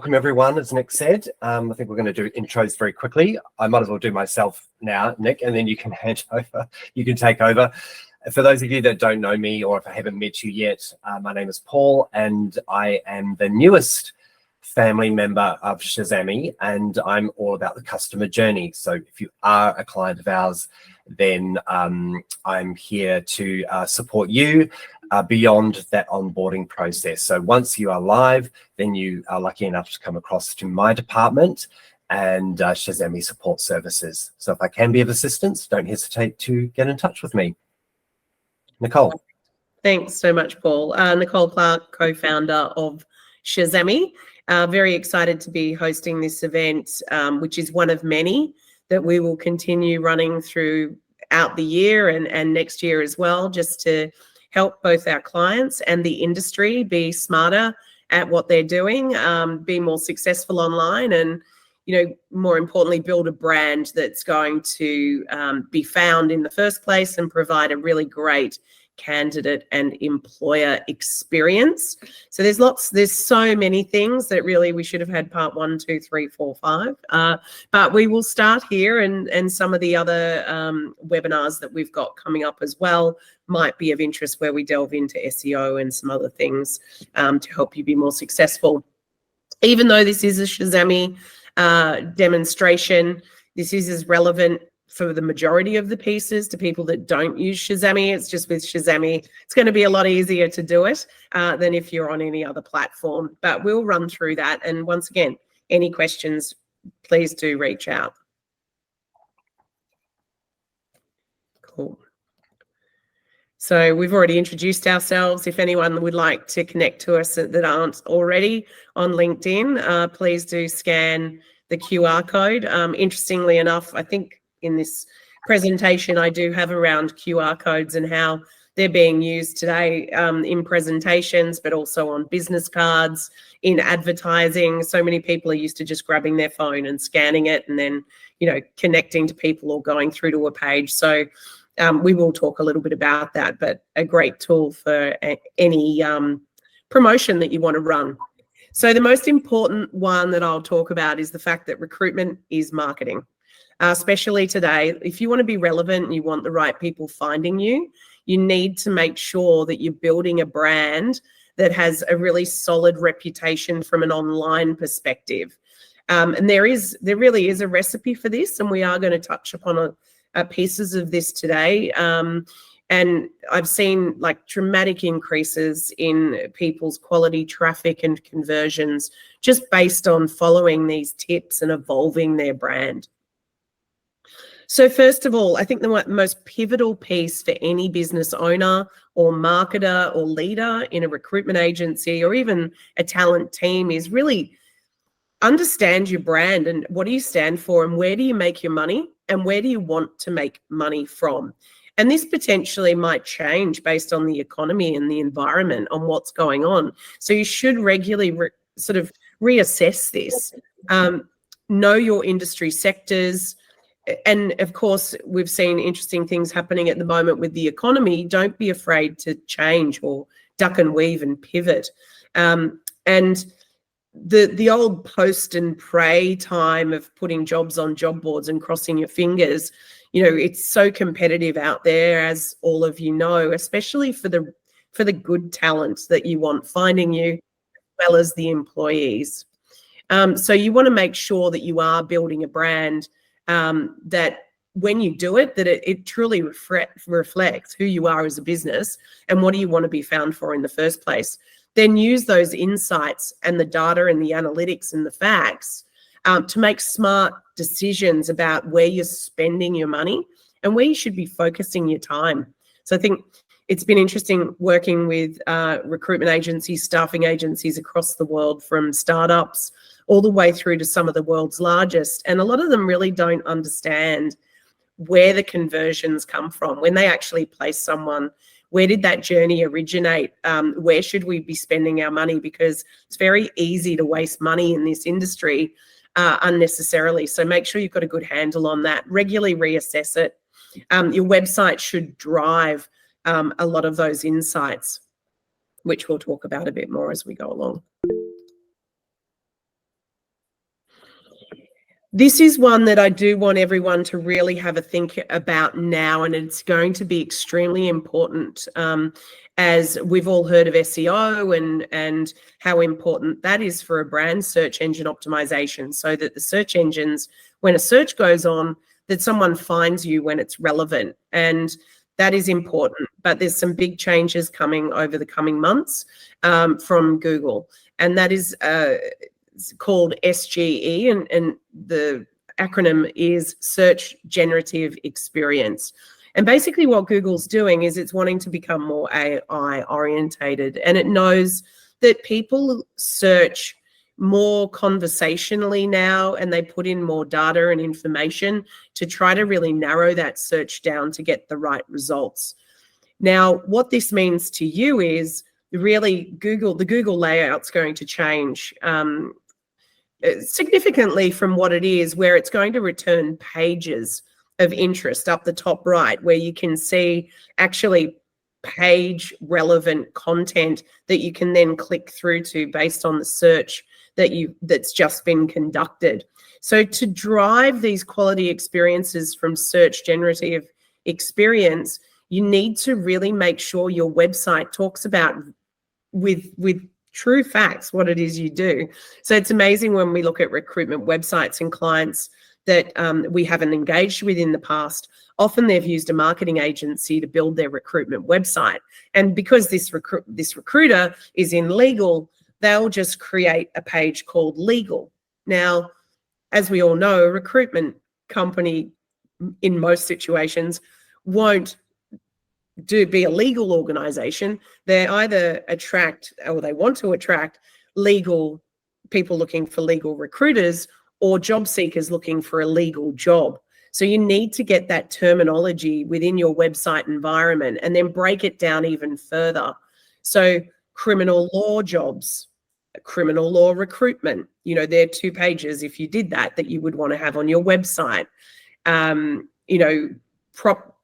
Welcome everyone, as Nick said. I think we're going to do intros very quickly. I might as well do myself now, Nick, and then you can hand over, you can take over. For those of you that don't know me, or if I haven't met you yet, my name is Paul and I am the newest family member of Shazami, and I'm all about the customer journey. So if you are a client of ours, then I'm here to support you beyond that onboarding process. So once you are live, then you are lucky enough to come across to my department and Shazami Support Services. So if I can be of assistance, don't hesitate to get in touch with me. Nicole. Thanks so much, Paul. Nicole Clark, co-founder of Shazami. Very excited to be hosting this event, which is one of many that we will continue running throughout the year and next year as well, just to help both our clients and the industry be smarter at what they're doing, be more successful online, and, you know, more importantly, build a brand that's going to be found in the first place and provide a really great candidate and employer experience. So there's so many things that really we should have had part 1, 2, 3, 4, 5. But we will start here, and some of the other webinars that we've got coming up as well might be of interest, where we delve into SEO and some other things to help you be more successful. Even though this is a Shazami demonstration, this is as relevant for the majority of the pieces to people that don't use Shazami. It's just with Shazami, it's going to be a lot easier to do it than if you're on any other platform. But we'll run through that. And once again, any questions, please do reach out. Cool. So we've already introduced ourselves. If anyone would like to connect to us that aren't already on LinkedIn, please do scan the QR code. Interestingly enough, I think in this presentation, I do have around QR codes and how they're being used today in presentations, but also on business cards, in advertising. So many people are used to just grabbing their phone and scanning it and then, you know, connecting to people or going through to a page. So we will talk a little bit about that, but a great tool for any promotion that you want to run. So the most important one that I'll talk about is the fact that recruitment is marketing. Especially today, if you want to be relevant and you want the right people finding you, you need to make sure that you're building a brand that has a really solid reputation from an online perspective. And there really is a recipe for this, and we are going to touch upon pieces of this today. And I've seen like dramatic increases in people's quality traffic and conversions just based on following these tips and evolving their brand. So first of all, I think the most pivotal piece for any business owner or marketer or leader in a recruitment agency or even a talent team is really understand your brand and what do you stand for and where do you make your money and where do you want to make money from. And this potentially might change based on the economy and the environment on what's going on. So you should regularly sort of reassess this. Know your industry sectors. And of course, we've seen interesting things happening at the moment with the economy. Don't be afraid to change or duck and weave and pivot. And the old post and pray time of putting jobs on job boards and crossing your fingers, you know, it's so competitive out there, as all of you know, especially for the good talent that you want finding you, as well as the employees. So you want to make sure that you are building a brand that when you do it, that it truly reflects who you are as a business and what do you want to be found for in the first place. Then use those insights and the data and the analytics and the facts to make smart decisions about where you're spending your money and where you should be focusing your time. So I think it's been interesting working with recruitment agencies, staffing agencies across the world, from startups all the way through to some of the world's largest. And a lot of them really don't understand where the conversions come from. When they actually place someone, where did that journey originate? Where should we be spending our money? Because it's very easy to waste money in this industry unnecessarily. So make sure you've got a good handle on that. Regularly reassess it. Your website should drive a lot of those insights, which we'll talk about a bit more as we go along. This is one that I do want everyone to really have a think about now, and it's going to be extremely important, as we've all heard of SEO and how important that is for a brand, search engine optimization, so that the search engines, when a search goes on, that someone finds you when it's relevant. And that is important, but there's some big changes coming over the coming months from Google, and that is called SGE, and the acronym is Search Generative Experience. And basically what Google's doing is it's wanting to become more AI orientated, and it knows that people search more conversationally now, and they put in more data and information to try to really narrow that search down to get the right results. Now, what this means to you is really the Google layout's going to change significantly from what it is, where it's going to return pages of interest up the top right, where you can see actually page relevant content that you can then click through to based on the search that's just been conducted. So to drive these quality experiences from search generative experience, you need to really make sure your website talks about with true facts what it is you do. So it's amazing when we look at recruitment websites and clients that we haven't engaged with in the past. Often they've used a marketing agency to build their recruitment website, and because this recruiter is in legal, they'll just create a page called legal. Now, as we all know, a recruitment company in most situations won't be a legal organization. They either attract, or they want to attract, legal people looking for legal recruiters, or job seekers looking for a legal job. So you need to get that terminology within your website environment and then break it down even further. So criminal law jobs, criminal law recruitment, there are 2 pages if you did that you would want to have on your website.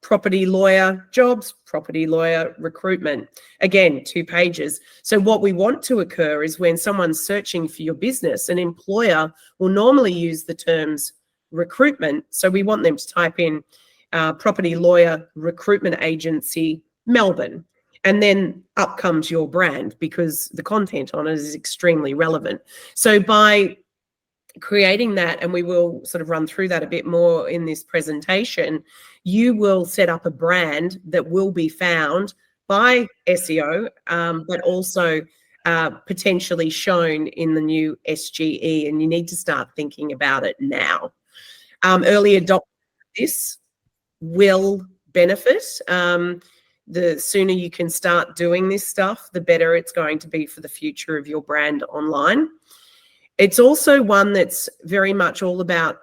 Property lawyer jobs, property lawyer recruitment, again, 2 pages. So what we want to occur is when someone's searching for your business, an employer will normally use the terms recruitment. So we want them to type in property lawyer recruitment agency, Melbourne. And then up comes your brand, because the content on it is extremely relevant. So by creating that, and we will sort of run through that a bit more in this presentation, you will set up a brand that will be found by SEO, but also potentially shown in the new SGE, and you need to start thinking about it now. Early adopters of this will benefit. The sooner you can start doing this stuff, the better it's going to be for the future of your brand online. It's also one that's very much all about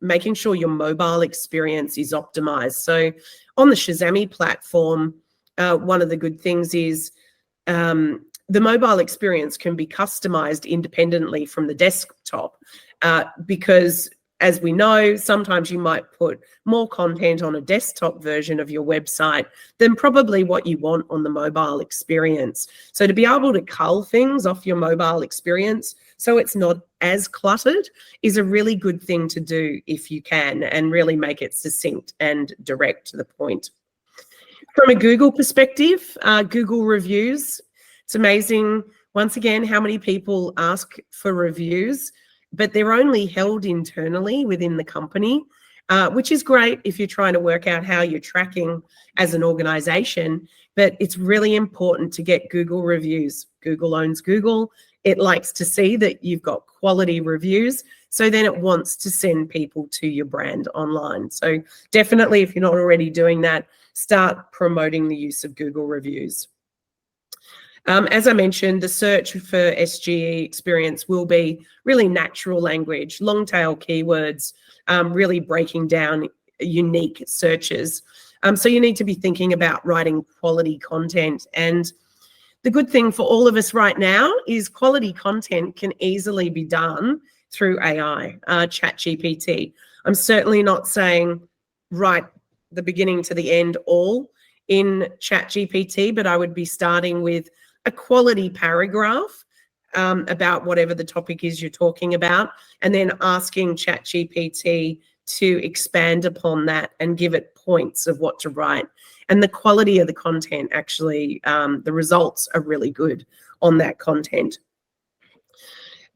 making sure your mobile experience is optimized. So on the Shazami platform, one of the good things is the mobile experience can be customized independently from the desktop, because as we know, sometimes you might put more content on a desktop version of your website than probably what you want on the mobile experience. So to be able to cull things off your mobile experience so it's not as cluttered is a really good thing to do if you can, and really make it succinct and direct to the point. From a Google perspective, Google reviews, it's amazing, once again, how many people ask for reviews, but they're only held internally within the company, which is great if you're trying to work out how you're tracking as an organization, but it's really important to get Google reviews. Google owns Google. It likes to see that you've got quality reviews, so then it wants to send people to your brand online. So definitely, if you're not already doing that, start promoting the use of Google reviews. As I mentioned, the search for SGE experience will be really natural language, long tail keywords, really breaking down unique searches. So you need to be thinking about writing quality content. And the good thing for all of us right now is quality content can easily be done through AI, ChatGPT. I'm certainly not saying write the beginning to the end all in ChatGPT, but I would be starting with a quality paragraph about whatever the topic is you're talking about, and then asking ChatGPT to expand upon that and give it points of what to write. And the quality of the content, actually, the results are really good on that content.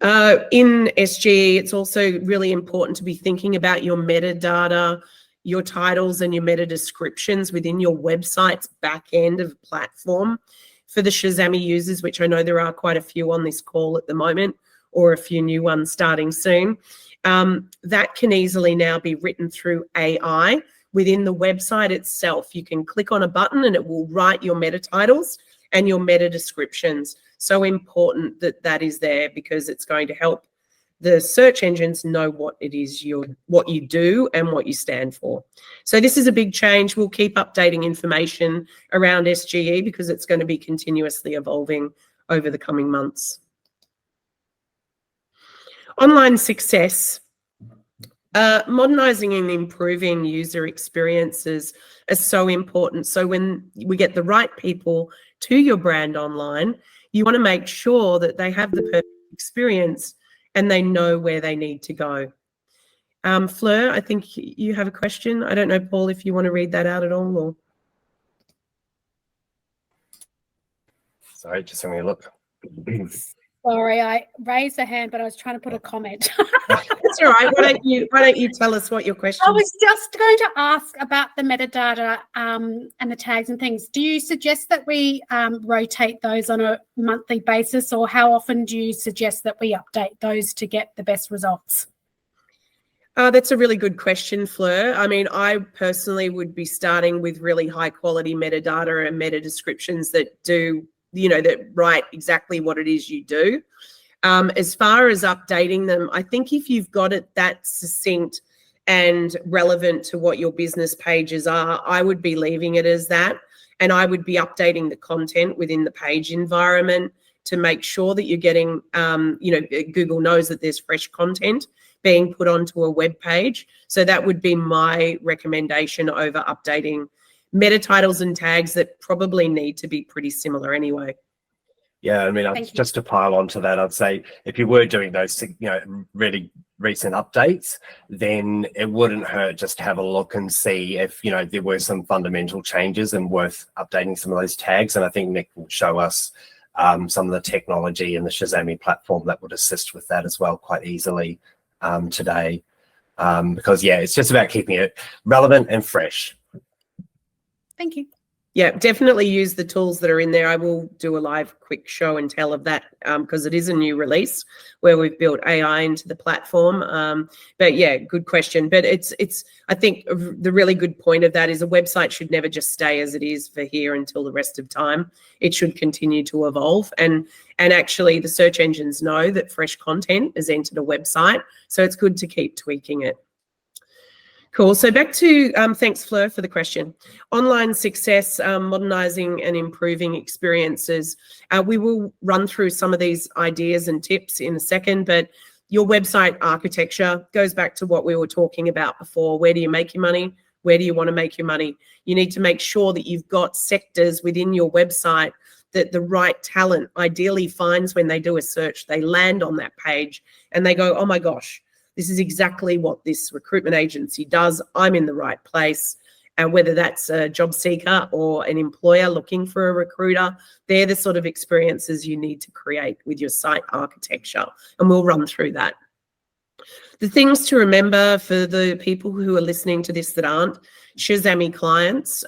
In SGE, it's also really important to be thinking about your metadata, your titles and your meta descriptions within your website's back end of the platform. For the Shazami users, which I know there are quite a few on this call at the moment, or a few new ones starting soon, that can easily now be written through AI within the website itself. You can click on a button and it will write your meta titles and your meta descriptions. So important that that is there, because it's going to help the search engines know what it is what you do and what you stand for. So this is a big change. We'll keep updating information around SGE because it's going to be continuously evolving over the coming months. Online success. Modernizing and improving user experiences is so important. So when we get the right people to your brand online, you want to make sure that they have the perfect experience and they know where they need to go. Fleur, I think you have a question. I don't know, Paul, if you want to read that out at all. Or... Sorry, just having a look. Sorry, I raised a hand, but I was trying to put a comment. That's all right. Why don't you tell us what your question is? I was just going to ask about the metadata and the tags and things. Do you suggest that we rotate those on a monthly basis, or how often do you suggest that we update those to get the best results? That's a really good question, Fleur. I mean, I personally would be starting with really high quality metadata and meta descriptions that do, that write exactly what it is you do. As far as updating them, I think if you've got it that succinct and relevant to what your business pages are, I would be leaving it as that. And I would be updating the content within the page environment to make sure that you're getting, Google knows that there's fresh content being put onto a web page. So that would be my recommendation over updating meta titles and tags that probably need to be pretty similar anyway. Yeah, I mean, just to pile onto that, I'd say if you were doing those, really recent updates, then it wouldn't hurt just to have a look and see if, there were some fundamental changes and worth updating some of those tags. And I think Nick will show us some of the technology in the Shazami platform that would assist with that as well quite easily today. Because, yeah, it's just about keeping it relevant and fresh. Thank you. Yeah, definitely use the tools that are in there. I will do a live quick show and tell of that because it is a new release where we've built AI into the platform. But yeah, good question. But it's I think the really good point of that is a website should never just stay as it is for here until the rest of time. It should continue to evolve. And actually the search engines know that fresh content has entered a website. So it's good to keep tweaking it. Cool. So back to, thanks, Fleur, for the question. Online success, modernising and improving experiences. We will run through some of these ideas and tips in a second, but your website architecture goes back to what we were talking about before. Where do you make your money? Where do you want to make your money? You need to make sure that you've got sectors within your website that the right talent ideally finds when they do a search. They land on that page and they go, oh my gosh, this is exactly what this recruitment agency does. I'm in the right place. And whether that's a job seeker or an employer looking for a recruiter, they're the sort of experiences you need to create with your site architecture. And we'll run through that. The things to remember for the people who are listening to this that aren't Shazami clients,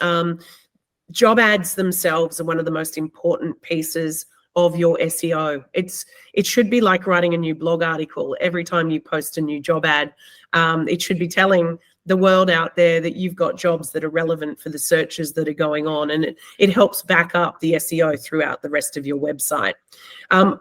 job ads themselves are one of the most important pieces of your SEO. It should be like writing a new blog article. Every time you post a new job ad, it should be telling the world out there that you've got jobs that are relevant for the searches that are going on, and it helps back up the SEO throughout the rest of your website.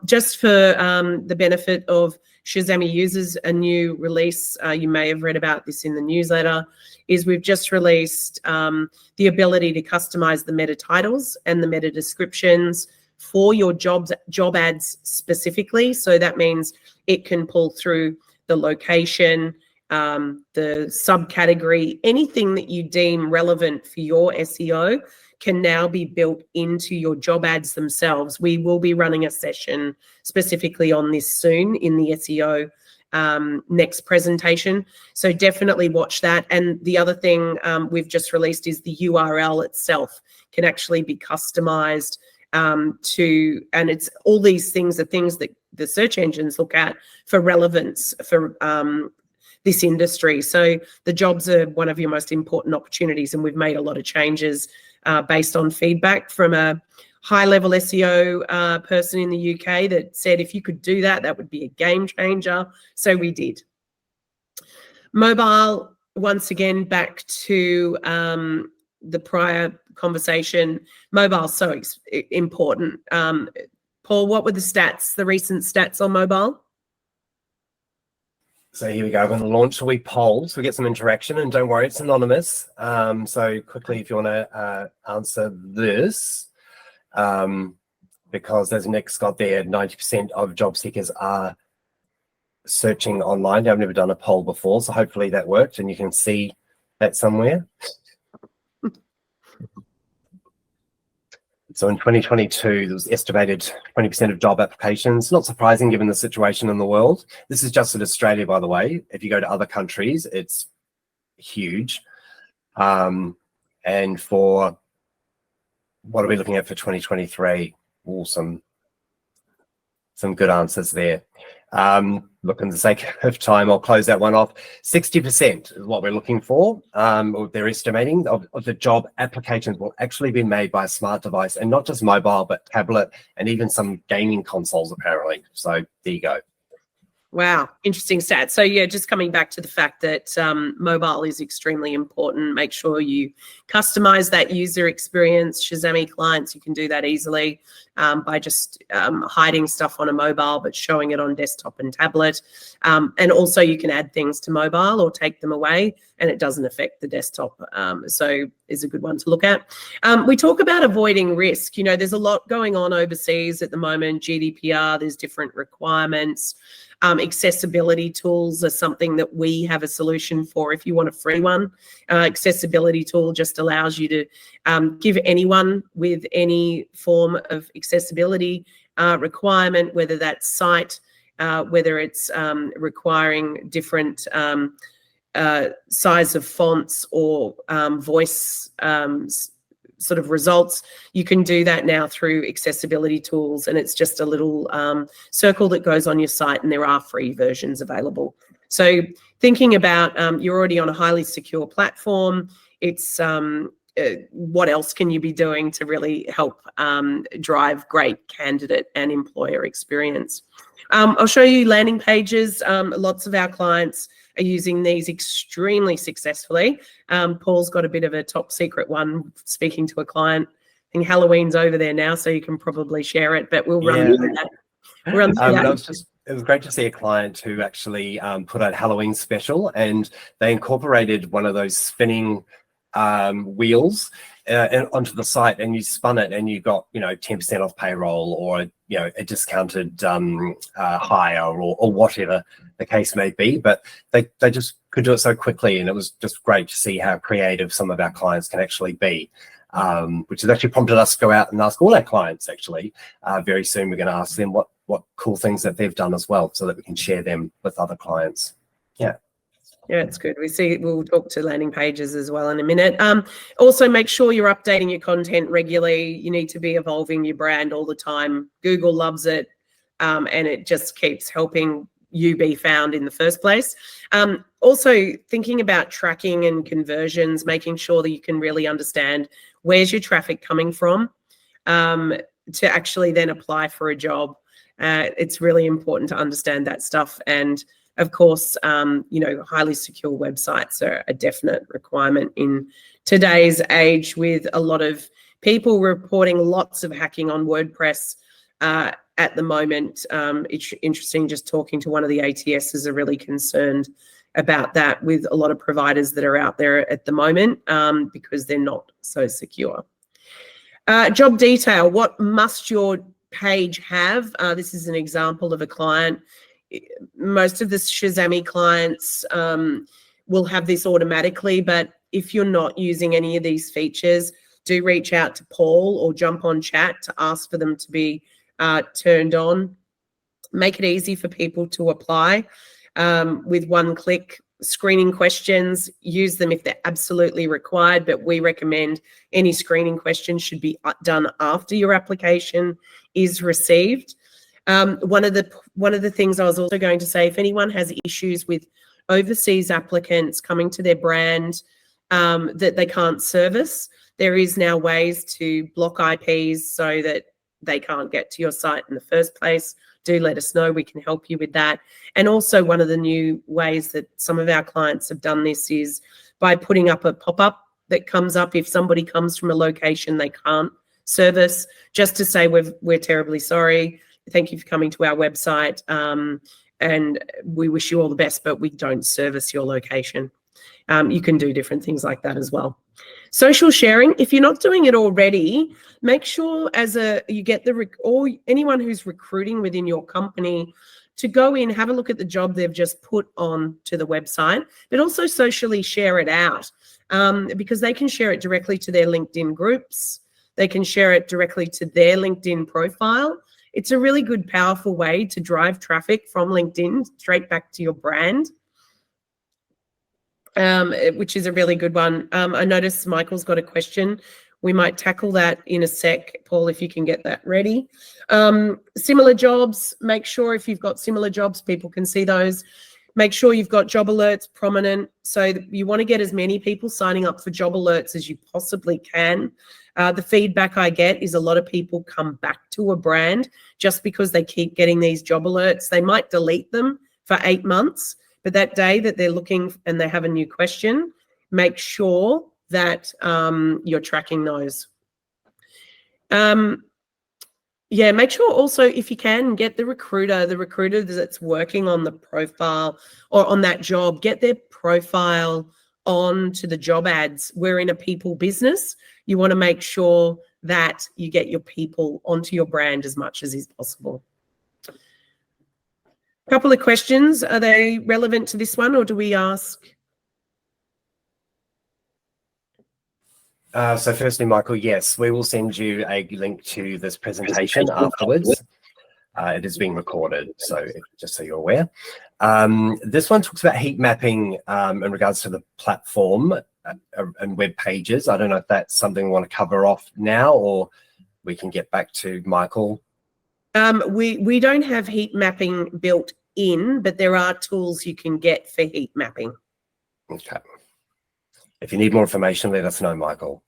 Just for the benefit of Shazami users, a new release, you may have read about this in the newsletter, is we've just released the ability to customize the meta titles and the meta descriptions for your job ads specifically. So that means it can pull through the location the subcategory, anything that you deem relevant for your SEO can now be built into your job ads themselves. We will be running a session specifically on this soon in the SEO next presentation. So definitely watch that. And the other thing we've just released is the URL itself can actually be customized and it's all these things are things that the search engines look at for relevance for this industry. So the jobs are one of your most important opportunities, and we've made a lot of changes based on feedback from a high-level SEO person in the UK that said if you could do that, that would be a game changer. So we did. Mobile, once again, back to the prior conversation. Mobile, so important. Paul, what were the stats, the recent stats on mobile? So here we go. We're going to launch a wee poll so we get some interaction, and don't worry, it's anonymous. So quickly, if you want to answer this, because as Nick's got there, 90% of job seekers are searching online. I've never done a poll before, so hopefully that worked and you can see that somewhere. So in 2022, there was estimated 20% of job applications. Not surprising given the situation in the world. This is just in Australia, by the way. If you go to other countries, it's huge. And for what are we looking at for 2023? Some good answers there. Look, in the sake of time, I'll close that one off. 60% is what we're looking for. They're estimating of the job applications will actually be made by a smart device, and not just mobile, but tablet and even some gaming consoles, apparently. So there you go. Wow, interesting stat. So yeah, just coming back to the fact that mobile is extremely important. Make sure you customize that user experience. Shazami clients, you can do that easily by just hiding stuff on a mobile, but showing it on desktop and tablet. And also you can add things to mobile or take them away, and it doesn't affect the desktop. So is a good one to look at. We talk about avoiding risk. You know, there's a lot going on overseas at the moment. GDPR, there's different requirements. Accessibility tools are something that we have a solution for if you want a free one. Accessibility tool just allows you to give anyone with any form of accessibility requirement, whether that's site, whether it's requiring different size of fonts or voice sort of results. You can do that now through accessibility tools, and it's just a little circle that goes on your site, and there are free versions available. So thinking about you're already on a highly secure platform, it's what else can you be doing to really help drive great candidate and employer experience? I'll show you landing pages. Lots of our clients are using these extremely successfully. Paul's got a bit of a top secret one speaking to a client. I think Halloween's over there now, so you can probably share it, but we'll run through that. It was great to see a client who actually put out Halloween special, and they incorporated one of those spinning wheels onto the site, and you spun it and you got 10% off payroll, or a discounted hire, or whatever the case may be. But they just could do it so quickly, and it was just great to see how creative some of our clients can actually be, which has actually prompted us to go out and ask all our clients. Actually, very soon we're going to ask them what cool things that they've done as well, so that we can share them with other clients. Yeah, it's good. We'll talk to landing pages as well in a minute. Also, make sure you're updating your content regularly. You need to be evolving your brand all the time. Google loves it, and it just keeps helping you be found in the first place. Also, thinking about tracking and conversions, making sure that you can really understand where's your traffic coming from to actually then apply for a job. It's really important to understand that stuff. And of course, highly secure websites are a definite requirement in today's age, with a lot of people reporting lots of hacking on WordPress at the moment. It's interesting, just talking to one of the ATSs are really concerned about that with a lot of providers that are out there at the moment because they're not so secure. Job detail, what must your page have? This is an example of a client. most of the Shazami clients will have this automatically, but if you're not using any of these features, do reach out to Paul or jump on chat to ask for them to be turned on. Make it easy for people to apply with one click. Screening questions, use them if they're absolutely required, but we recommend any screening questions should be done after your application is received. One of the things I was also going to say, if anyone has issues with overseas applicants coming to their brand that they can't service, there is now ways to block IPs so that they can't get to your site in the first place. Do let us know. We can help you with that. And also one of the new ways that some of our clients have done this is by putting up a pop-up that comes up if somebody comes from a location they can't service, just to say we're terribly sorry. Thank you for coming to our website, and we wish you all the best, but we don't service your location. You can do different things like that as well. Social sharing, if you're not doing it already, make sure you get or anyone who's recruiting within your company to go in, have a look at the job they've just put on to the website, but also socially share it out because they can share it directly to their LinkedIn groups. They can share it directly to their LinkedIn profile. It's a really good, powerful way to drive traffic from LinkedIn straight back to your brand. Which is a really good one. I noticed Michael's got a question. We might tackle that in a sec, Paul, if you can get that ready. Similar jobs, make sure if you've got similar jobs, people can see those. Make sure you've got job alerts prominent. So you want to get as many people signing up for job alerts as you possibly can. The feedback I get is a lot of people come back to a brand just because they keep getting these job alerts. They might delete them for 8 months, but that day that they're looking and they have a new question, make sure that you're tracking those. Yeah, make sure also, if you can, get the recruiter that's working on the profile or on that job, get their profile on to the job ads. We're in a people business. You want to make sure that you get your people onto your brand as much as is possible. Couple of questions. Are they relevant to this one, or do we ask? So firstly, Michael, yes, we will send you a link to this presentation afterwards. It is being recorded, so just so you're aware. This one talks about heat mapping in regards to the platform and web pages. I don't know if that's something we want to cover off now, or we can get back to Michael. We don't have heat mapping built in, but there are tools you can get for heat mapping. Okay. If you need more information, let us know, Michael.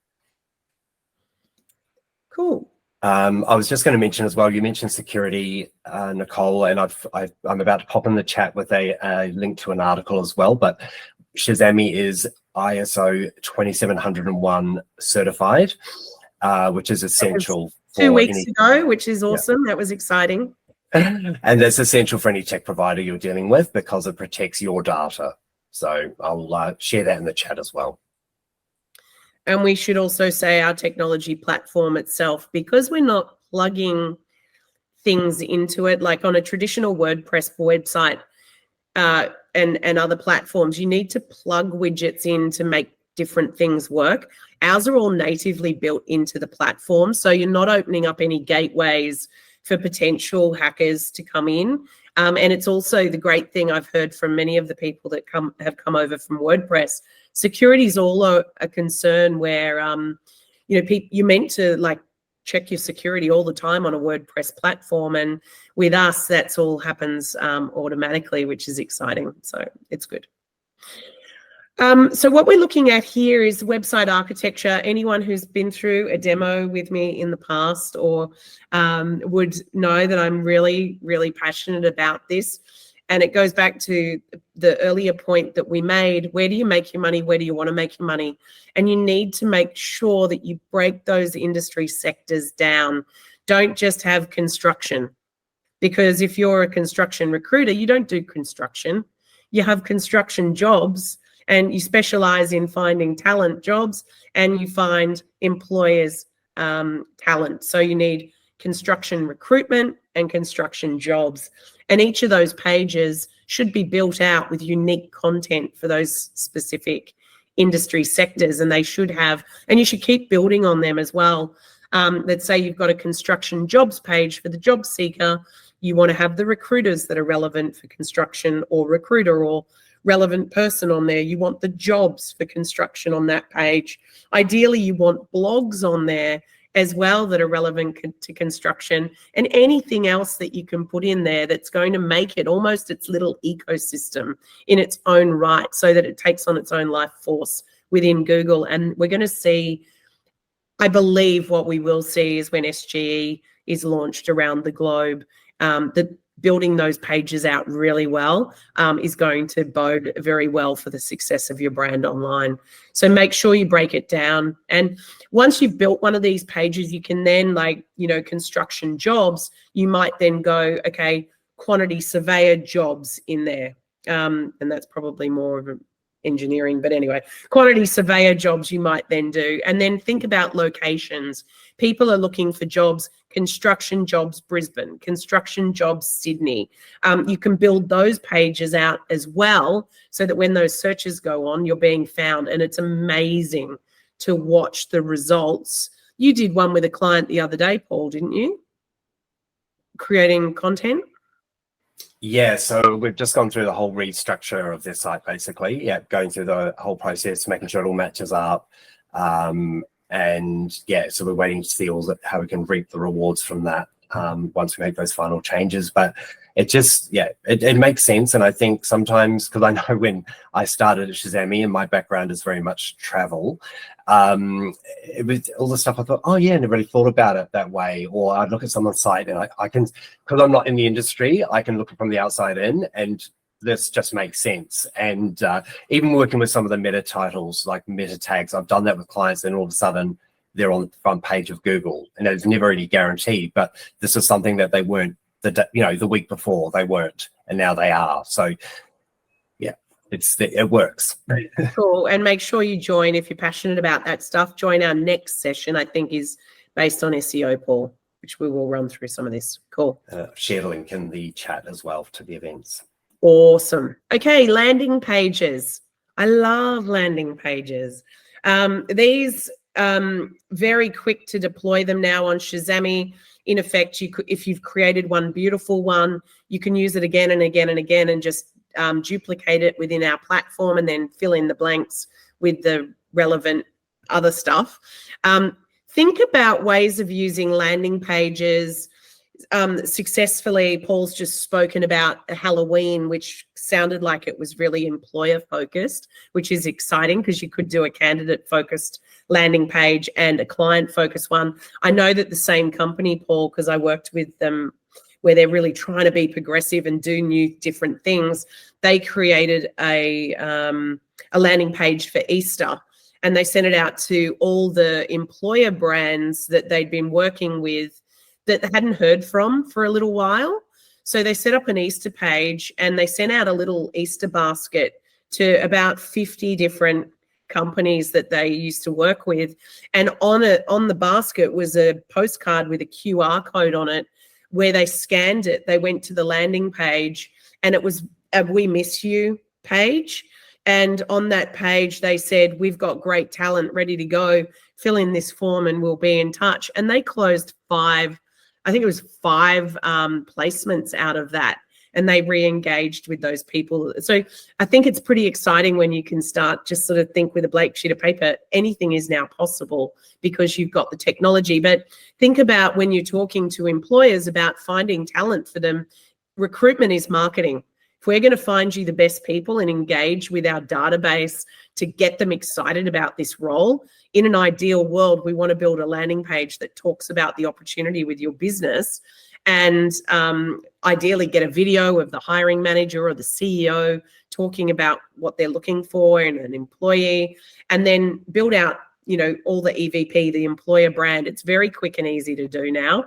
Cool. I was just going to mention as well, you mentioned security, Nicole, and I'm about to pop in the chat with a link to an article as well, but Shazami is ISO 27001 certified, which is essential. 2 weeks ago, which is awesome. Yeah. That was exciting. And that's essential for any tech provider you're dealing with because it protects your data. So I'll share that in the chat as well. And we should also say our technology platform itself, because we're not plugging things into it, like on a traditional WordPress website and other platforms, you need to plug widgets in to make different things work. Ours are all natively built into the platform, so you're not opening up any gateways for potential hackers to come in. And it's also the great thing I've heard from many of the people that have come over from WordPress. Security is all a concern where, you're meant to like check your security all the time on a WordPress platform. And with us, that's all happens automatically, which is exciting. So it's good. So what we're looking at here is website architecture. Anyone who's been through a demo with me in the past or would know that I'm really, really passionate about this. And it goes back to the earlier point that we made. Where do you make your money? Where do you want to make your money? And you need to make sure that you break those industry sectors down. Don't just have construction, because if you're a construction recruiter, you don't do construction. You have construction jobs, and you specialize in finding talent jobs, and you find employers talent. So you need construction recruitment and construction jobs. And each of those pages should be built out with unique content for those specific industry sectors, and they should have, and you should keep building on them as well. Let's say you've got a construction jobs page for the job seeker. You want to have the recruiters that are relevant for construction, or recruiter or relevant person on there. You want the jobs for construction on that page. Ideally, you want blogs on there as well that are relevant to construction, and anything else that you can put in there that's going to make it almost its little ecosystem in its own right, so that it takes on its own life force within Google. And we're going to see, I believe what we will see is when SGE is launched around the globe, that building those pages out really well is going to bode very well for the success of your brand online. So make sure you break it down. And once you've built one of these pages, you can then, like, construction jobs, you might then go, okay, quantity surveyor jobs in there. And that's probably more of an engineering, but anyway, quantity surveyor jobs you might then do. And then think about locations. People are looking for jobs, construction jobs Brisbane, construction jobs Sydney. You can build those pages out as well, so that when those searches go on, you're being found. And it's amazing to watch the results. You did one with a client the other day, Paul, didn't you? Creating content. Yeah, so we've just gone through the whole restructure of their site, basically. Yeah, going through the whole process, making sure it all matches up. And yeah, so we're waiting to see how we can reap the rewards from that once we make those final changes. But it just, yeah, it makes sense. And I think sometimes, because I know when I started at Shazami, and my background is very much travel, it was all the stuff I thought, oh yeah, I never really thought about it that way. Or I'd look at someone's site and I can, because I'm not in the industry, I can look from the outside in, and this just makes sense. And even working with some of the meta titles, like meta tags, I've done that with clients, and all of a sudden they're on the front page of Google, and it's never really guaranteed, but this is something that they weren't the week before they weren't, and now they are. So yeah, it works. Cool. And make sure you join, if you're passionate about that stuff, join our next session, I think is based on SEO, Paul, which we will run through some of this. Cool. Share the link in the chat as well to the events. Awesome. Okay, landing pages. I love landing pages. These very quick to deploy them now on Shazami. In effect, if you've created one beautiful one, you can use it again and again and again, and just duplicate it within our platform, and then fill in the blanks with the relevant other stuff. Think about ways of using landing pages successfully. Paul's just spoken about Halloween, which sounded like it was really employer focused, which is exciting, because you could do a candidate focused landing page and a client focused one. I know that the same company, Paul, because I worked with them, where they're really trying to be progressive and do new different things, they created a landing page for Easter, and they sent it out to all the employer brands that they'd been working with that they hadn't heard from for a little while. So they set up an Easter page, and they sent out a little Easter basket to about 50 different companies that they used to work with. And on the basket was a postcard with a QR code on it, where they scanned it. They went to the landing page, and it was a "We Miss You" page. And on that page, they said, "We've got great talent ready to go. Fill in this form and we'll be in touch." And they closed five placements out of that, and they re-engaged with those people. So I think it's pretty exciting when you can start just sort of think with a blank sheet of paper. Anything is now possible because you've got the technology. But think about when you're talking to employers about finding talent for them. Recruitment is marketing. If we're going to find you the best people and engage with our database to get them excited about this role, in an ideal world, we want to build a landing page that talks about the opportunity with your business, and ideally get a video of the hiring manager or the CEO talking about what they're looking for in an employee, and then build out, all the EVP, the employer brand. It's very quick and easy to do now.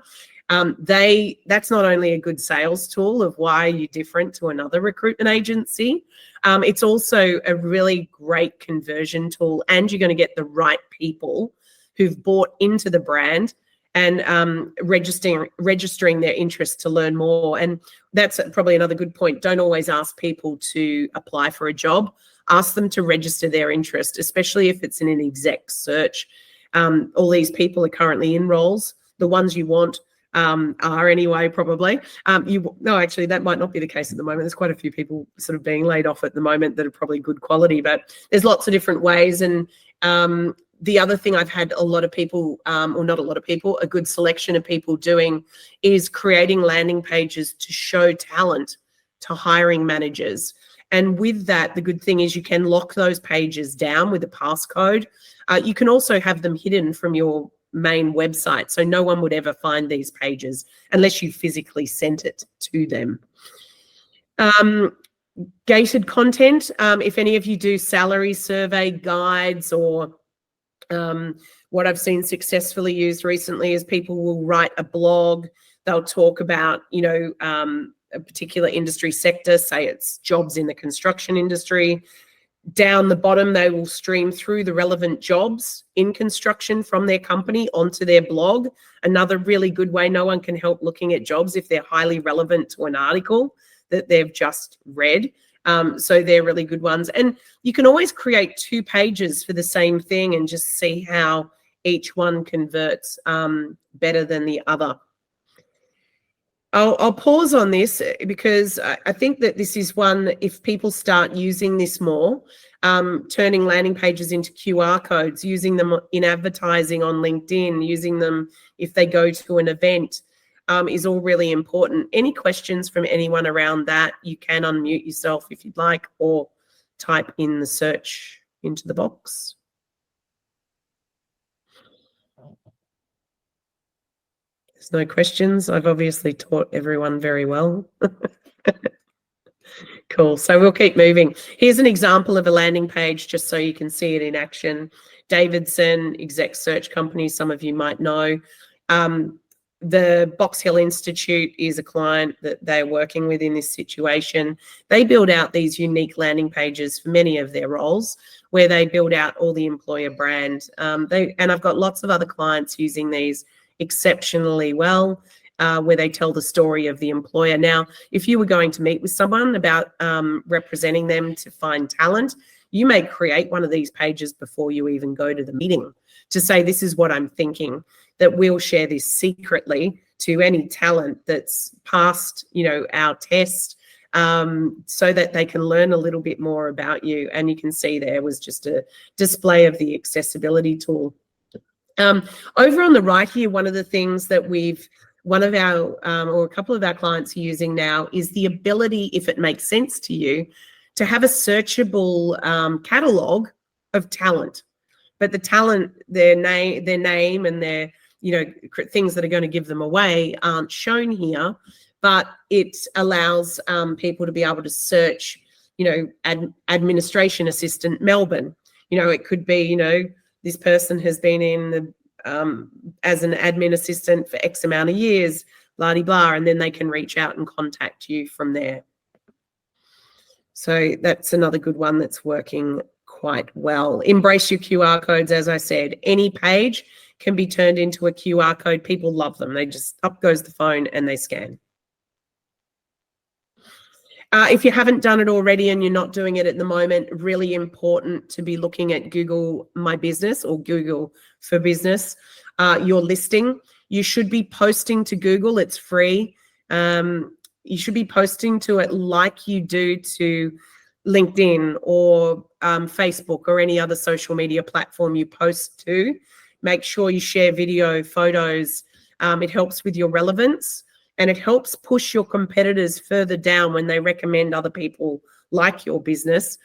That's not only a good sales tool of why you're different to another recruitment agency, it's also a really great conversion tool, and you're going to get the right people who've bought into the brand and registering their interest to learn more. And that's probably another good point. Don't always ask people to apply for a job. Ask them to register their interest, especially if it's in an exec search. All these people are currently in roles. The ones you want are anyway, probably. No, actually, that might not be the case at the moment. There's quite a few people sort of being laid off at the moment that are probably good quality, but there's lots of different ways. And the other thing I've had a lot of people, or not a lot of people, a good selection of people doing is creating landing pages to show talent to hiring managers. And with that, the good thing is you can lock those pages down with a passcode. You can also have them hidden from your main website, so no one would ever find these pages unless you physically sent it to them. Gated content, if any of you do salary survey guides, or what I've seen successfully used recently is people will write a blog. They'll talk about, you know, a particular industry sector, say it's jobs in the construction industry. Down the bottom, they will stream through the relevant jobs in construction from their company onto their blog. Another really good way. No one can help looking at jobs if they're highly relevant to an article that they've just read. So they're really good ones. And you can always create 2 pages for the same thing and just see how each one converts better than the other. I'll pause on this because I think that this is one, if people start using this more, turning landing pages into QR codes, using them in advertising on LinkedIn, using them if they go to an event, is all really important. Any questions from anyone around that, you can unmute yourself if you'd like, or type in the search into the box. There's no questions. I've obviously taught everyone very well. Cool. So we'll keep moving. Here's an example of a landing page just so you can see it in action. Davidson, exec search company, some of you might know. The Box Hill Institute is a client that they're working with in this situation. They build out these unique landing pages for many of their roles where they build out all the employer brand. And I've got lots of other clients using these exceptionally well, where they tell the story of the employer. Now, if you were going to meet with someone about representing them to find talent, you may create one of these pages before you even go to the meeting to say, this is what I'm thinking, that we'll share this secretly to any talent that's passed, you know, our test, so that they can learn a little bit more about you. And you can see there was just a display of the accessibility tool. Over on the right here, one of the things that one of our, or a couple of our clients are using now is the ability, if it makes sense to you, to have a searchable catalog of talent. But the talent, their name and their, you know, things that are going to give them away aren't shown here, but it allows people to be able to search, you know, administration assistant Melbourne. You know, it could be, you know, this person has been in the as an admin assistant for X amount of years, blah, blah, blah, and then they can reach out and contact you from there. So that's another good one that's working quite well. Embrace your QR codes, as I said. Any page can be turned into a QR code. People love them. They just, up goes the phone and they scan. If you haven't done it already and you're not doing it at the moment, really important to be looking at Google My Business or Google for Business, your listing. You should be posting to Google. It's free. You should be posting to it like you do to LinkedIn or Facebook or any other social media platform you post to. Make sure you share video, photos. It helps with your relevance. And it helps push your competitors further down when they recommend other people like your business,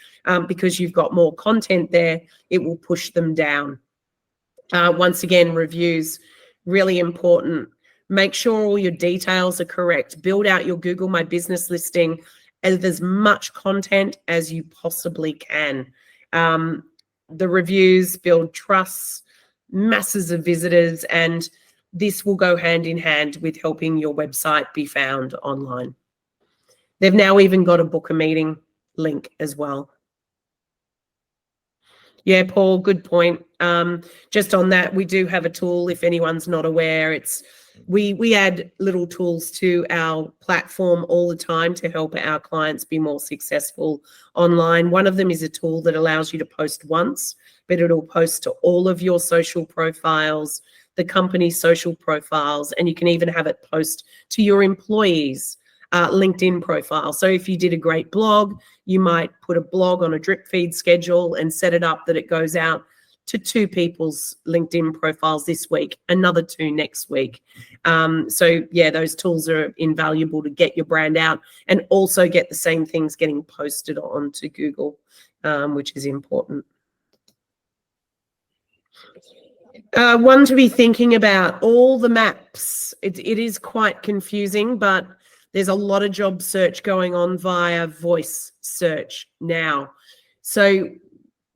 because you've got more content there, it will push them down. Once again, reviews, really important. Make sure all your details are correct. Build out your Google My Business listing as much content as you possibly can. The reviews build trust, masses of visitors, and this will go hand in hand with helping your website be found online. They've now even got a book a meeting link as well. Yeah, Paul, good point. Just on that, we do have a tool. If anyone's not aware, we add little tools to our platform all the time to help our clients be more successful online. One of them is a tool that allows you to post once, but it'll post to all of your social profiles, the company's social profiles, and you can even have it post to your employees' LinkedIn profile. So if you did a great blog, you might put a blog on a drip feed schedule and set it up that it goes out to 2 people's LinkedIn profiles this week, another 2 next week. So yeah, those tools are invaluable to get your brand out and also get the same things getting posted onto Google, which is important. One to be thinking about, all the maps. It is quite confusing, but there's a lot of job search going on via voice search now. So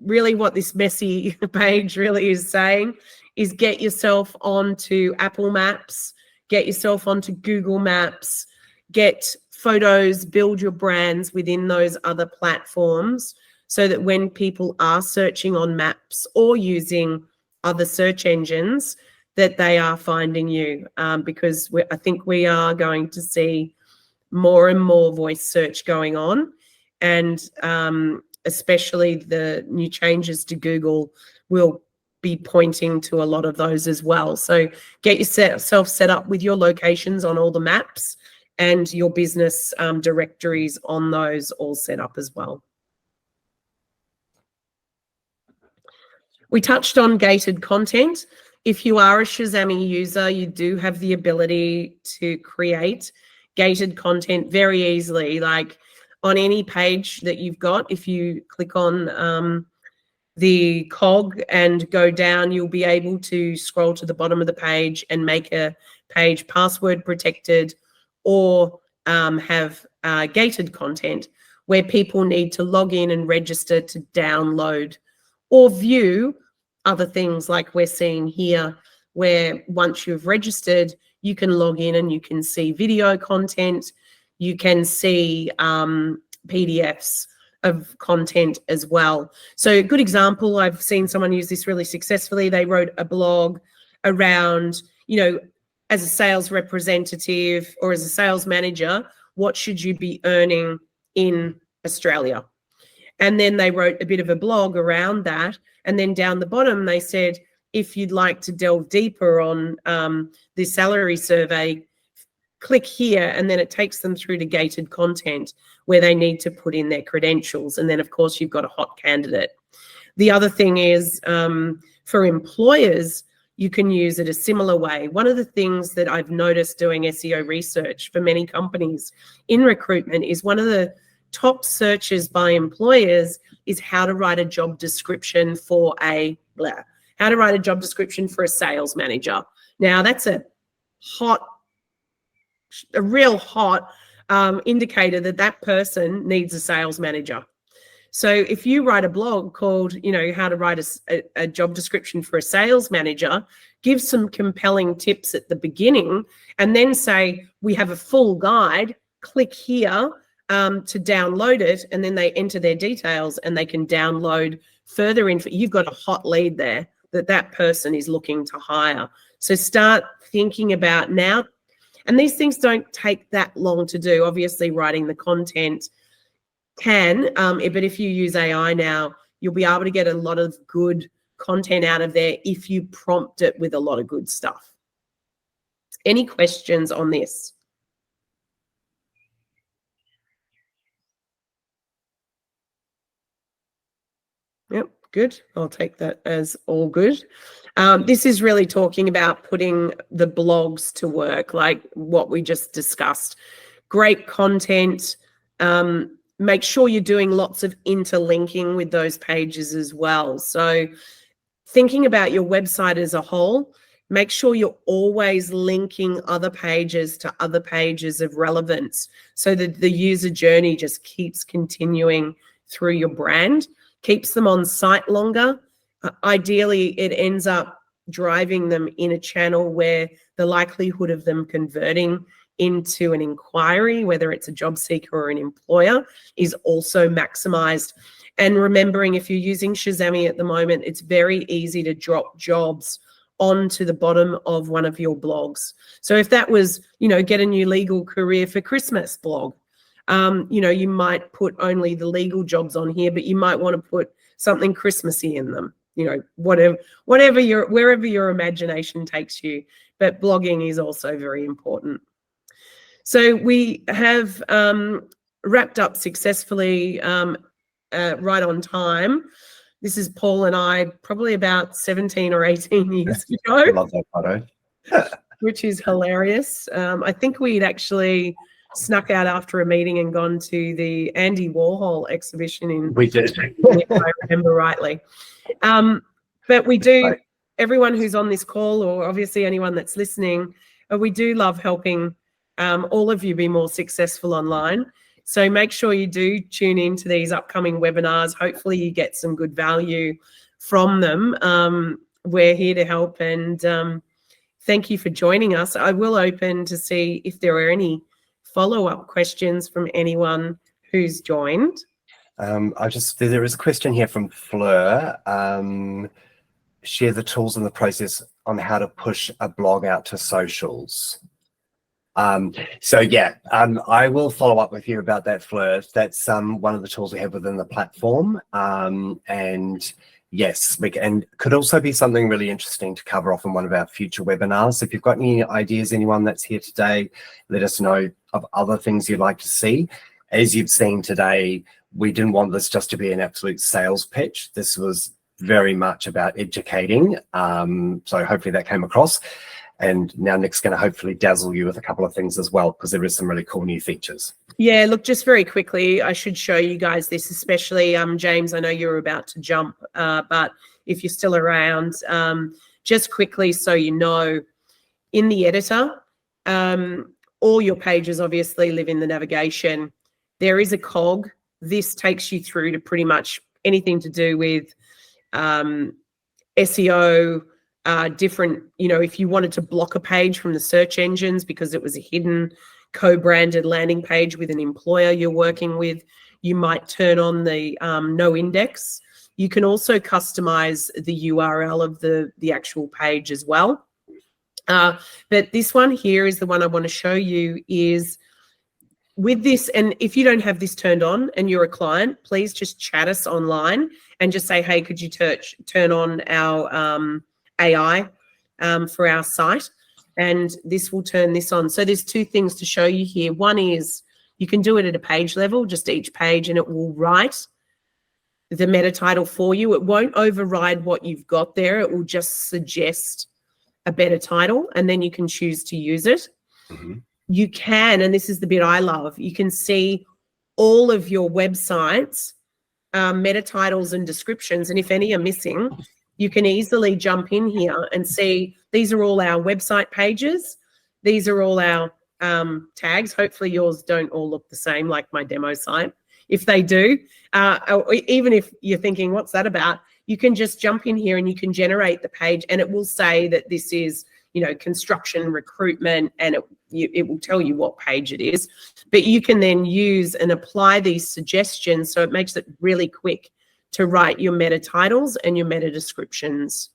really what this messy page really is saying is get yourself onto Apple Maps, get yourself onto Google Maps, get photos, build your brands within those other platforms so that when people are searching on maps or using other search engines, that they are finding you, because I think we are going to see more and more voice search going on, and especially the new changes to Google will be pointing to a lot of those as well. So get yourself set up with your locations on all the maps and your business directories on those all set up as well. We touched on gated content. If you are a Shazami user, you do have the ability to create gated content very easily. Like on any page that you've got, if you click on the cog and go down, you'll be able to scroll to the bottom of the page and make a page password protected, or have gated content where people need to log in and register to download or view other things like we're seeing here, where once you've registered, you can log in and you can see video content, you can see PDFs of content as well. So a good example, I've seen someone use this really successfully. They wrote a blog around, as a sales representative or as a sales manager, what should you be earning in Australia? And then they wrote a bit of a blog around that. And then down the bottom, they said, if you'd like to delve deeper on the salary survey, click here, and then it takes them through to gated content where they need to put in their credentials. And then, of course, you've got a hot candidate. The other thing is for employers, you can use it a similar way. One of the things that I've noticed doing SEO research for many companies in recruitment is one of the top searches by employers is how to write a job description for a sales manager. Now that's a real hot indicator that that person needs a sales manager. So if you write a blog called, how to write a job description for a sales manager, give some compelling tips at the beginning, and then say, we have a full guide, click here to download it, and then they enter their details and they can download further info. You've got a hot lead there that person is looking to hire. So start thinking about now, and these things don't take that long to do. Obviously, writing the content can, but if you use AI now, you'll be able to get a lot of good content out of there if you prompt it with a lot of good stuff. Any questions on this? Yep, good. I'll take that as all good. This is really talking about putting the blogs to work, like what we just discussed. Great content. Make sure you're doing lots of interlinking with those pages as well. So thinking about your website as a whole, make sure you're always linking other pages to other pages of relevance so that the user journey just keeps continuing through your brand, keeps them on site longer. Ideally, it ends up driving them in a channel where the likelihood of them converting into an inquiry, whether it's a job seeker or an employer, is also maximized. And remembering, if you're using Shazami at the moment, it's very easy to drop jobs onto the bottom of one of your blogs. So if that was, get a new legal career for Christmas blog, you might put only the legal jobs on here, but you might want to put something Christmassy in them, wherever your imagination takes you. But blogging is also very important. So we have wrapped up successfully right on time. This is Paul and I probably about 17 or 18 years ago. I love that photo. Which is hilarious. I think we'd actually snuck out after a meeting and gone to the Andy Warhol exhibition in. We did. If I remember rightly. But we do, everyone who's on this call, or obviously anyone that's listening, we do love helping all of you be more successful online. So make sure you do tune in to these upcoming webinars. Hopefully you get some good value from them. We're here to help, and thank you for joining us. I will open to see if there are any follow-up questions from anyone who's joined. There is a question here from Fleur. Share the tools and the process on how to push a blog out to socials. I will follow up with you about that, Fleur. That's one of the tools we have within the platform. And yes, and could also be something really interesting to cover off in one of our future webinars. If you've got any ideas, anyone that's here today, let us know of other things you'd like to see. As you've seen today, we didn't want this just to be an absolute sales pitch. This was very much about educating. So hopefully that came across. And now Nick's going to hopefully dazzle you with a couple of things as well, because there is some really cool new features. Yeah, look, just very quickly, I should show you guys this, especially James, I know you're about to jump, but if you're still around, just quickly so you know, in the editor, all your pages obviously live in the navigation. There is a cog. This takes you through to pretty much anything to do with SEO, different, if you wanted to block a page from the search engines because it was a hidden co-branded landing page with an employer you're working with, you might turn on the no index. You can also customize the URL of the actual page as well. But this one here is the one I want to show you. Is with this, and if you don't have this turned on and you're a client, please just chat us online and just say, hey, could you turn on our AI for our site, and this will turn this on. So there's two things to show you here. One is you can do it at a page level, just each page, and it will write the meta title for you. It won't override what you've got there. It will just suggest a better title, and then you can choose to use it. Mm-hmm. You can, and this is the bit I love, you can see all of your websites, meta titles and descriptions, and if any are missing, you can easily jump in here and see these are all our website pages. These are all our tags. Hopefully yours don't all look the same like my demo site. If they do, or even if you're thinking, what's that about? You can just jump in here and you can generate the page, and it will say that this is, construction, recruitment, and it will tell you what page it is. But you can then use and apply these suggestions, so it makes it really quick to write your meta titles and your meta descriptions.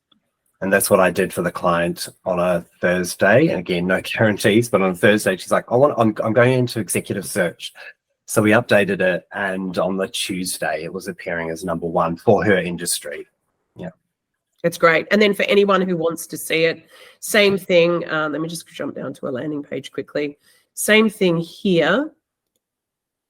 And that's what I did for the client on a Thursday. And again, no guarantees, but on a Thursday, she's like, I'm going into executive search. So we updated it, and on the Tuesday, it was appearing as number one for her industry. Yeah. It's great. And then for anyone who wants to see it, same thing. Let me just jump down to a landing page quickly. Same thing here.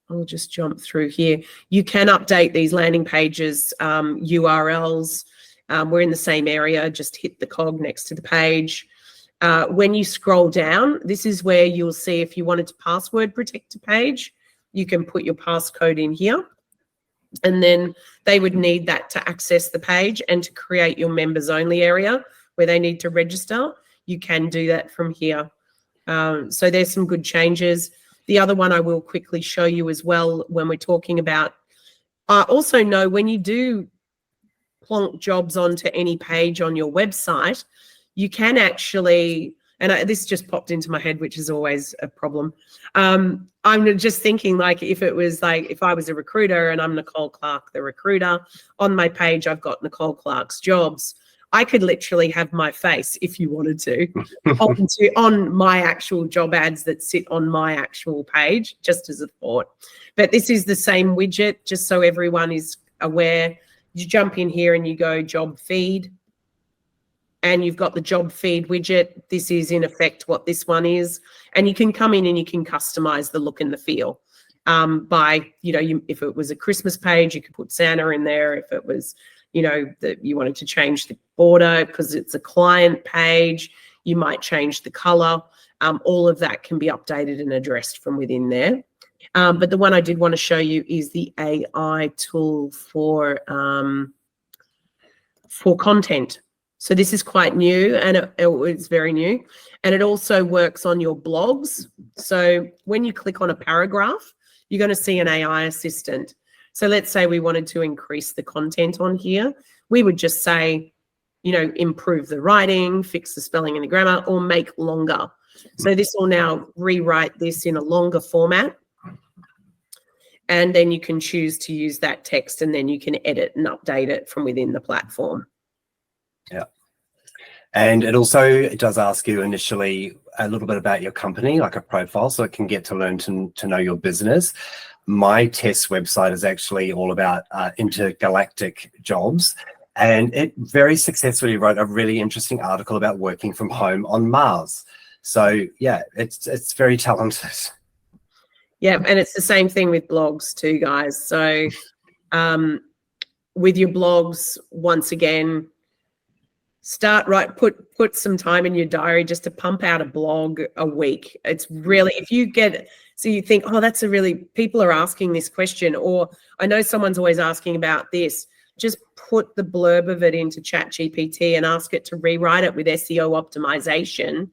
I'll just jump through here. You can update these landing pages, URLs. We're in the same area. Just hit the cog next to the page. When you scroll down, this is where you'll see if you wanted to password protect a page, you can put your passcode in here. And then they would need that to access the page, and to create your members only area where they need to register. You can do that from here. So there's some good changes. The other one I will quickly show you as well when we're talking about, also know when you do plonk jobs onto any page on your website, you can actually and this just popped into my head, which is always a problem. I'm just thinking, like, if I was a recruiter and I'm Nicole Clark, the recruiter, on my page, I've got Nicole Clark's jobs. I could literally have my face, if you wanted to, on my actual job ads that sit on my actual page, just as a thought. But this is the same widget, just so everyone is aware. You jump in here and you go job feed, and you've got the job feed widget. This is in effect what this one is. And you can come in and you can customize the look and the feel by, if it was a Christmas page, you could put Santa in there. If it was, that you wanted to change the border because it's a client page, you might change the color. All of that can be updated and addressed from within there. But the one I did want to show you is the AI tool for content. So this is quite new, and it's very new, and it also works on your blogs. So when you click on a paragraph, you're going to see an AI assistant. So let's say we wanted to increase the content on here. We would just say, improve the writing, fix the spelling and the grammar, or make longer. So this will now rewrite this in a longer format. And then you can choose to use that text, and then you can edit and update it from within the platform. Yeah. And it also does ask you initially a little bit about your company, like a profile, so it can get to learn to know your business. My test website is actually all about intergalactic jobs, and it very successfully wrote a really interesting article about working from home on Mars. So yeah, it's very talented. Yeah, and it's the same thing with blogs too, guys. So with your blogs, once again, put some time in your diary just to pump out a blog a week. It's really, if you get, so you think, oh, people are asking this question, or I know someone's always asking about this, just put the blurb of it into ChatGPT and ask it to rewrite it with SEO optimization,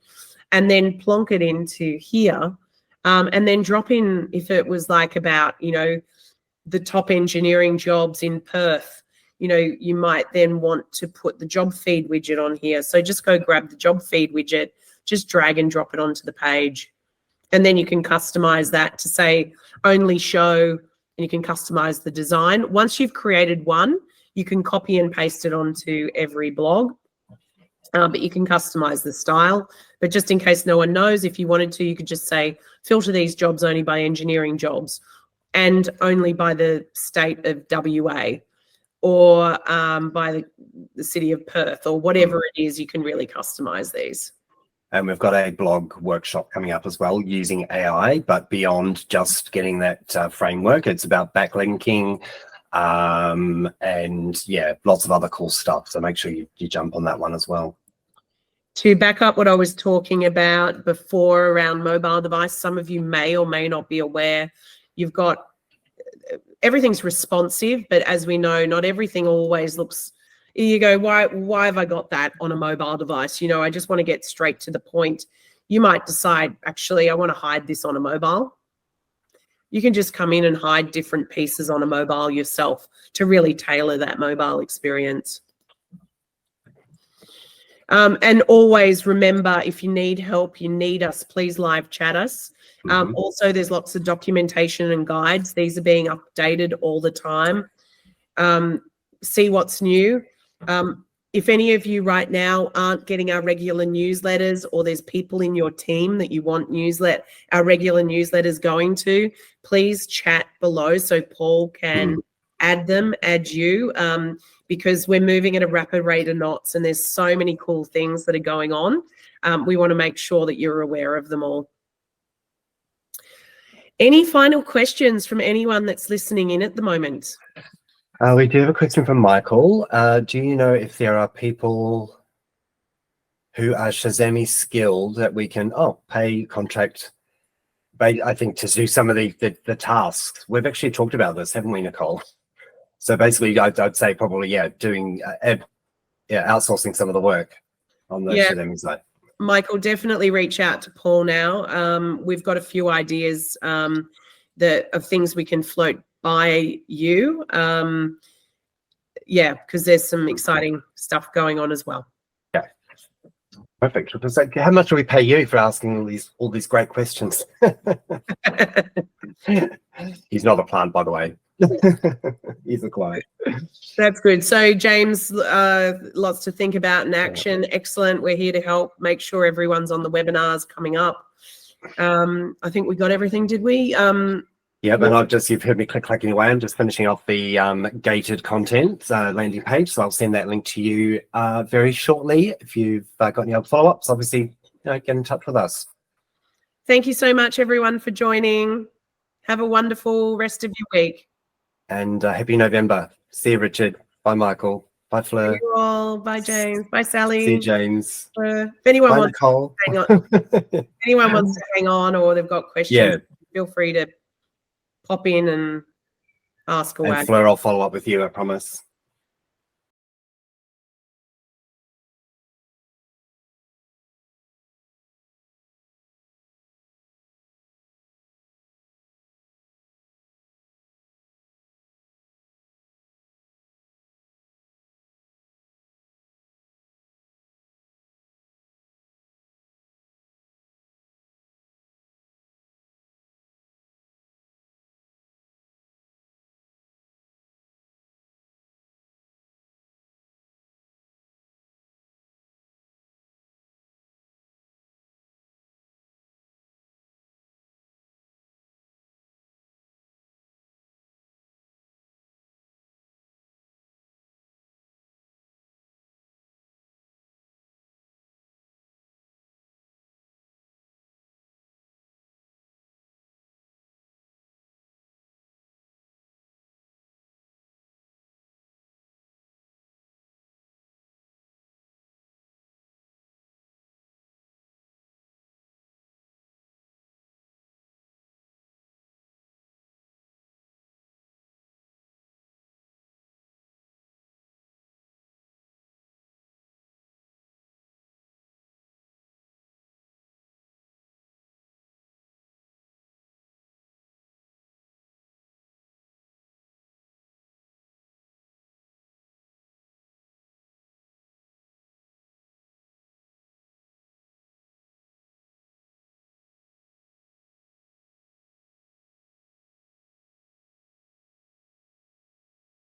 and then plonk it into here, and then drop in, if it was like about, the top engineering jobs in Perth, you might then want to put the job feed widget on here. So just go grab the job feed widget, just drag and drop it onto the page. And then you can customize that to say only show, and you can customize the design. Once you've created one, you can copy and paste it onto every blog, but you can customize the style. But just in case no one knows, if you wanted to, you could just say, filter these jobs only by engineering jobs and only by the state of WA, or by the city of Perth, or whatever it is. You can really customize these. And we've got a blog workshop coming up as well using AI, but beyond just getting that framework, it's about backlinking and yeah, lots of other cool stuff. So make sure you jump on that one as well. To back up what I was talking about before around mobile device, some of you may or may not be aware, you've got, everything's responsive, but as we know, not everything always looks, you go, why have I got that on a mobile device? I just want to get straight to the point. You might decide, actually, I want to hide this on a mobile. You can just come in and hide different pieces on a mobile yourself to really tailor that mobile experience. And always remember, if you need help, you need us, please live chat us. Also, there's lots of documentation and guides. These are being updated all the time. See what's new. If any of you right now aren't getting our regular newsletters, or there's people in your team that you want our regular newsletters going to, please chat below so Paul can add you, because we're moving at a rapid rate of knots, and there's so many cool things that are going on. We want to make sure that you're aware of them all. Any final questions from anyone that's listening in at the moment? We do have a question from Michael. Do you know if there are people who are Shazami skilled that we can pay contract, I think, to do some of the tasks? We've actually talked about this, haven't we, Nicole? So basically, I'd say probably, doing outsourcing some of the work on the Shazami side. Michael, definitely reach out to Paul now. We've got a few ideas of things we can float by you. Because there's some exciting stuff going on as well. Yeah. Perfect. So how much do we pay you for asking all these great questions? He's not a plant, by the way. He's a client. That's good. So James, lots to think about in action. Excellent. We're here to help make sure everyone's on the webinars coming up. I think we got everything, did we? Yeah, but you've heard me clicking away. I'm just finishing off the gated content landing page. So I'll send that link to you very shortly. If you've got any other follow-ups, obviously, get in touch with us. Thank you so much, everyone, for joining. Have a wonderful rest of your week. And happy November. See you, Richard. Bye, Michael. Bye, Fleur. See you all. Bye, James. Bye, Sally. See you, James. If anyone Bye, wants Nicole. to hang on, if anyone wants to hang on, or they've got questions, feel free to pop in and ask away. And Fleur, I'll follow up with you, I promise.